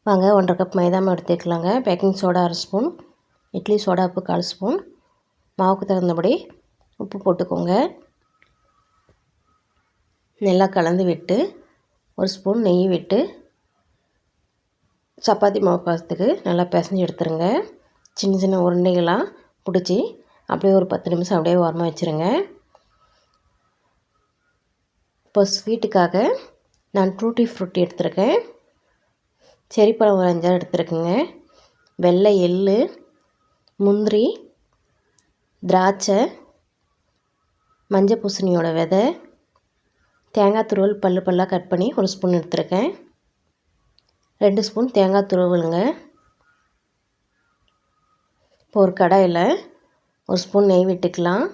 வாங்க 1 1/2 கப் மைதா மாவு எடுத்துக்கலாங்க. Baking soda 1/2 spoon, idli soda உப்பு 1/4 ஸ்பூன், மாவுக்கு தகுந்தபடி உப்பு போட்டுக்கோங்க. நல்லா கலந்து விட்டு 1 ஸ்பூன் நெய் விட்டு சப்பாத்தி மாவு பதத்துக்கு நல்லா பிசைஞ்சு எடுத்துருங்க. சின்ன சின்ன உருண்டைகளாக பிடிச்சி அப்படியே ஒரு 10 நிமிஷம் அப்படியே ஓரமாக வச்சுருங்க. இப்போ ஸ்வீட்டுக்காக நான் டூட்டி ஃப்ரூட்டி எடுத்துருக்கேன். செரி பழம் ஒரு 5 எடுத்துருக்குங்க. வெள்ளை எள்ளு, முந்திரி, திராட்சை, மஞ்சள் பூசணியோட விதை, தேங்காய் துருவல் பல்லாக கட் பண்ணி 1 ஸ்பூன் எடுத்துருக்கேன். 2 ஸ்பூன் தேங்காய் துருவலுங்க. இப்போ ஒரு கடாயில் 1 ஸ்பூன் நெய் விட்டுக்கலாம்.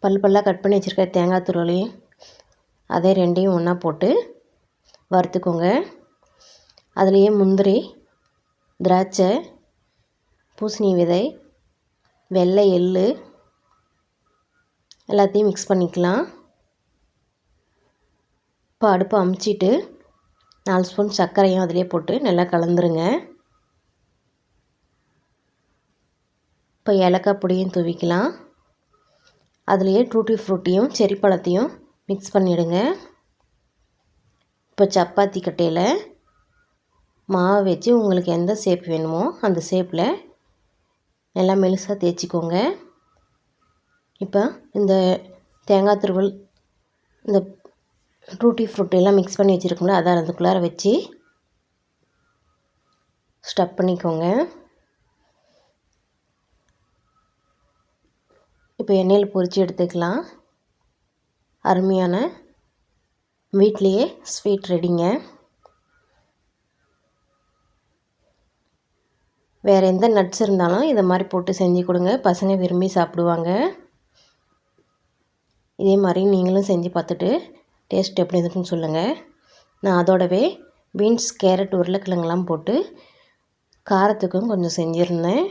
பல்லாக கட் பண்ணி வச்சுருக்க தேங்காய் துருவலையும் அதே 2ஐயும் ஒன்றா போட்டு வறுத்துக்கோங்க. அதுலேயே முந்திரி, திராட்சை, பூசணி விதை, வெள்ளை எள்ளு எல்லாத்தையும் மிக்ஸ் பண்ணிக்கலாம். இப்போ அடுப்பை அமுச்சிட்டு 4 ஸ்பூன் சர்க்கரையும் அதிலே போட்டு நல்லா கலந்துருங்க. இப்போ ஏலக்காய் பொடியும் தூவிக்கலாம். அதுலேயே டூட்டி ஃப்ரூட்டியும் செரி பழத்தையும் மிக்ஸ் பண்ணிவிடுங்க. இப்போ சப்பாத்தி கட்டையில் மாவு வச்சு உங்களுக்கு எந்த ஷேப் வேணுமோ அந்த ஷேப்பில் நல்லா மெலிசாக தேய்ச்சிக்கோங்க. இப்போ இந்த தேங்காய் துருவல், இந்த டூட்டி ஃப்ரூட் எல்லாம் மிக்ஸ் பண்ணி வச்சுருக்கோம்ல, அதை அதுக்குள்ளார வச்சு ஸ்டஃப் பண்ணிக்கோங்க. இப்போ எண்ணெயில் பொரித்து எடுத்துக்கலாம். அருமையான வீட்லேயே ஸ்வீட் ரெடிங்க. வேறு எந்த நட்ஸ் இருந்தாலும் இதை மாதிரி போட்டு செஞ்சு கொடுங்க, பசங்க விரும்பி சாப்பிடுவாங்க. இதே மாதிரி நீங்களும் செஞ்சு பார்த்துட்டு டேஸ்ட் எப்படி இருக்குன்னு சொல்லுங்கள். நான் அதோடவே பீன்ஸ், கேரட், உருளைக்கிழங்குலாம் போட்டு காரத்துக்கும் கொஞ்சம் செஞ்சுருந்தேன்.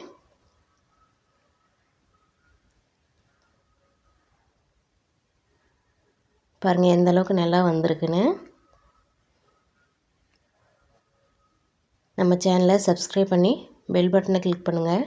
பாருங்கள் எந்த அளவுக்கு நல்லா வந்திருக்குன்னு. நம்ம சேனலை சப்ஸ்கிரைப் பண்ணி பெல் பட்டனை கிளிக் பண்ணுங்கள்.